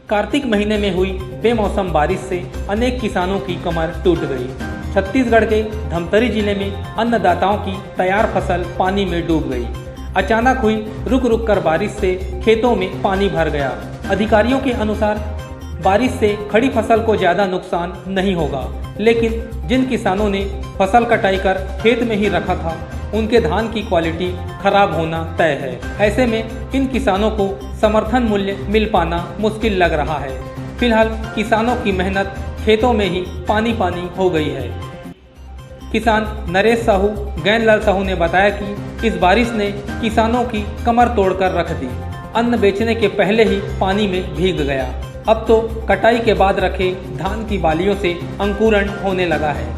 कार्तिक महीने में हुई बेमौसम बारिश से अनेक किसानों की कमर टूट गई। छत्तीसगढ़ के धमतरी जिले में अन्नदाताओं की तैयार फसल पानी में डूब गई। अचानक हुई रुक रुक कर बारिश से खेतों में पानी भर गया। अधिकारियों के अनुसार बारिश से खड़ी फसल को ज़्यादा नुकसान नहीं होगा, लेकिन जिन किसानों ने फसल कटाई कर खेत में ही रखा था उनके धान की क्वालिटी खराब होना तय है। ऐसे में इन किसानों को समर्थन मूल्य मिल पाना मुश्किल लग रहा है। फिलहाल किसानों की मेहनत खेतों में ही पानी पानी हो गई है। किसान नरेश साहू गैनलाल साहू ने बताया कि इस बारिश ने किसानों की कमर तोड़कर रख दी। अन्न बेचने के पहले ही पानी में भीग गया। अब तो कटाई के बाद रखे धान की बालियों से अंकुरण होने लगा है।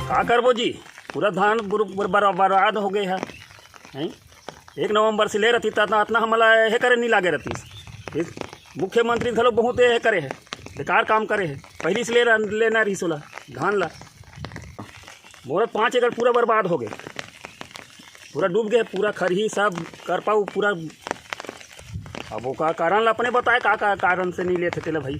का करबो जी, पूरा धान बर्बाद हो गए है। 1 नवंबर से ले रही इतना हमला हे करे नहीं लागे रहती। मुख्यमंत्री घलो बहुत ये करे है, बेकार काम करे है। पहली से लेना रही सोला धान ला मोर 5 एकड़ पूरा बर्बाद हो गए, पूरा डूब गए, पूरा खरही सब कर पाऊ पूरा। अब वो का कारण अपने बताए का कारण से नहीं लेते थे भाई,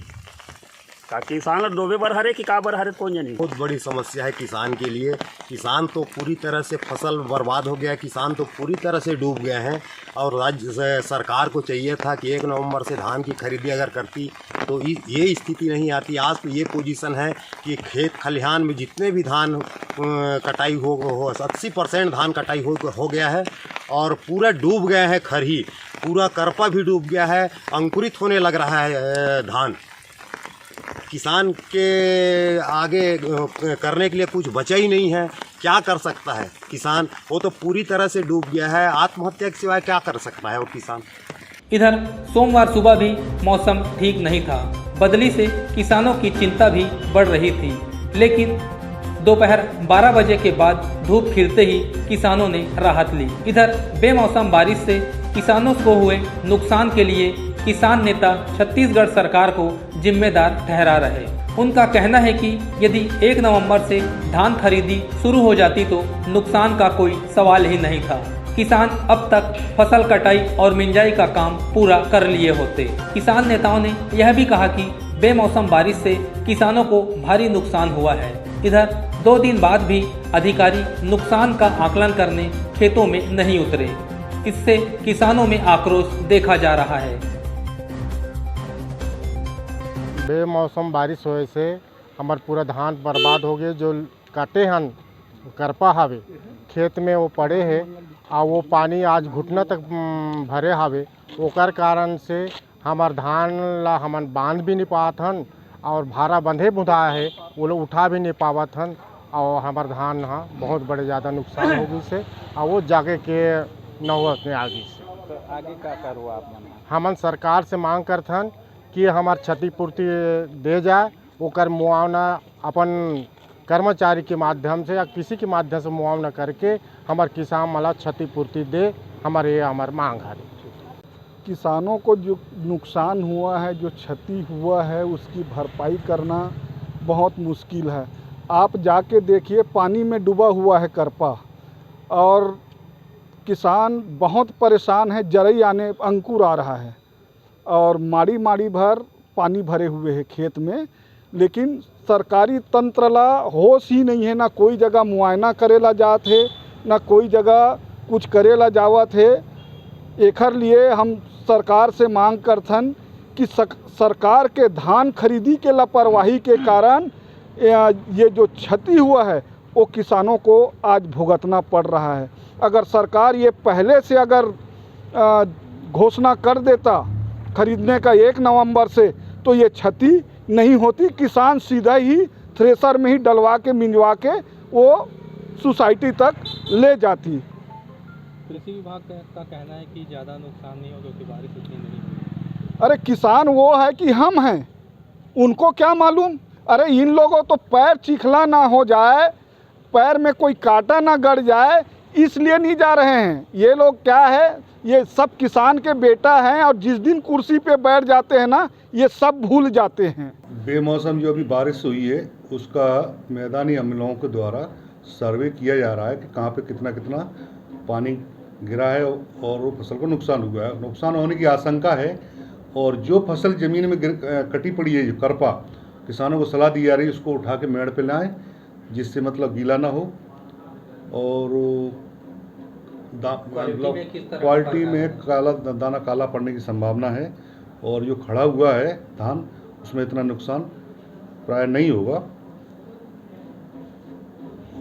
का किसान डूबे बर हरे कि का बर हरे कौन जानी। बहुत बड़ी समस्या है किसान के लिए। किसान तो पूरी तरह से फसल बर्बाद हो गया, किसान तो पूरी तरह से डूब गए हैं। और राज्य सरकार को चाहिए था कि 1 नवंबर से धान की खरीदी अगर करती तो ये स्थिति नहीं आती। आज तो ये पोजीशन है कि खेत खलिहान में जितने भी धान कटाई हो 80% धान कटाई हो गया है और पूरा डूब गए हैं। खरही पूरा करपा भी डूब गया है, अंकुरित होने लग रहा है धान। किसान के आगे करने के लिए कुछ बचा ही नहीं है। क्या कर सकता है किसान? वो तो पूरी तरह से डूब गया है। आत्महत्या के सिवाय क्या कर सकता है वो किसान? इधर सोमवार सुबह भी मौसम ठीक नहीं था। बदली से किसानों की चिंता भी बढ़ रही थी, लेकिन दोपहर 12 बजे के बाद धूप खिलते ही किसानों ने राहत ली। इधर बेमौसम बारिश से किसानों को हुए नुकसान के लिए किसान नेता छत्तीसगढ़ सरकार को जिम्मेदार ठहरा रहे। उनका कहना है कि यदि 1 नवंबर से धान खरीदी शुरू हो जाती तो नुकसान का कोई सवाल ही नहीं था। किसान अब तक फसल कटाई और मिंजाई का काम पूरा कर लिए होते। किसान नेताओं ने यह भी कहा कि बेमौसम बारिश से किसानों को भारी नुकसान हुआ है। इधर 2 दिन बाद भी अधिकारी नुकसान का आकलन करने खेतों में नहीं उतरे। इससे किसानों में आक्रोश देखा जा रहा है। बेमौसम बारिश होए से हमार पूरा धान बर्बाद हो गए। जो काटे हन करपा हावे खेत में वो पड़े है और वो पानी आज घुटना तक भरे हावे। ओकर कारण से हमार धान ला हमन बांध भी नहीं पावत हन और भारा बंधे बुधा है वो लोग उठा भी नहीं पावत हन और हमार धान हाँ बहुत बड़े ज़्यादा नुकसान हो गई से और वो जाके के नौबत में आ गई से। तो आगे क्या करो आप? हमन सरकार से मांग करथन कि हमार क्षतिपूर्ति दे जाए। ओकर मुआवना अपन कर्मचारी के माध्यम से या किसी के माध्यम से मुआवना करके हमार किसान मला क्षतिपूर्ति दे। हमार मांग है। किसानों को जो नुकसान हुआ है, जो क्षति हुआ है, उसकी भरपाई करना बहुत मुश्किल है। आप जाके देखिए पानी में डूबा हुआ है करपा और किसान बहुत परेशान है। जरई आने अंकुर आ रहा है और माड़ी भर पानी भरे हुए है खेत में, लेकिन सरकारी तंत्र ला होश ही नहीं है। ना कोई जगह मुआयना करेला जात है, ना कोई जगह कुछ करेला जावत है। एकर लिए हम सरकार से मांग करथन कि सरकार के धान खरीदी के लापरवाही के कारण ये जो क्षति हुआ है वो किसानों को आज भुगतना पड़ रहा है। अगर सरकार ये पहले से अगर घोषणा कर देता खरीदने का 1 नवंबर से तो ये क्षति नहीं होती। किसान सीधा ही थ्रेसर में ही डलवा के मिंजवा के वो सोसाइटी तक ले जाती। कृषि विभाग का कहना है कि ज़्यादा नुकसान नहीं हो क्योंकि बारिश इतनी नहीं हुई। अरे किसान वो है कि हम हैं, उनको क्या मालूम। अरे इन लोगों तो पैर चिखला ना हो जाए, पैर में कोई कांटा ना गड़ जाए, इसलिए नहीं जा रहे हैं। ये लोग क्या है, ये सब किसान के बेटा हैं और जिस दिन कुर्सी पे बैठ जाते हैं ना ये सब भूल जाते हैं। बेमौसम जो अभी बारिश हुई है उसका मैदानी अमलों के द्वारा सर्वे किया जा रहा है कि कहाँ पे कितना पानी गिरा है और वो फसल को नुकसान हुआ है। नुकसान होने की आशंका है और जो फसल ज़मीन में कटी पड़ी है, जो करपा, किसानों को सलाह दी जा रही है उसको उठा के मेड़ पे लाएं, जिससे मतलब गीला ना हो। और क्वालिटी में काला दाना काला पड़ने की संभावना है। और जो खड़ा हुआ है धान, उसमें इतना नुकसान प्राय नहीं होगा।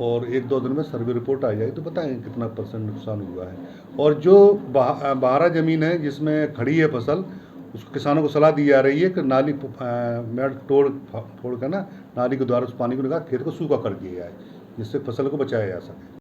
और 1-2 दिन में सर्वे रिपोर्ट आ जाएगी तो बताएंगे कितना % नुकसान हुआ है। और जो बहारा ज़मीन है जिसमें खड़ी है फसल, उसको किसानों को सलाह दी जा रही है कि नाली मेड़ तोड़ कर ना नाली के द्वारा उस पानी को निकाल खेत को सूखा कर दिया जाए, जिससे फसल को बचाया जा सके।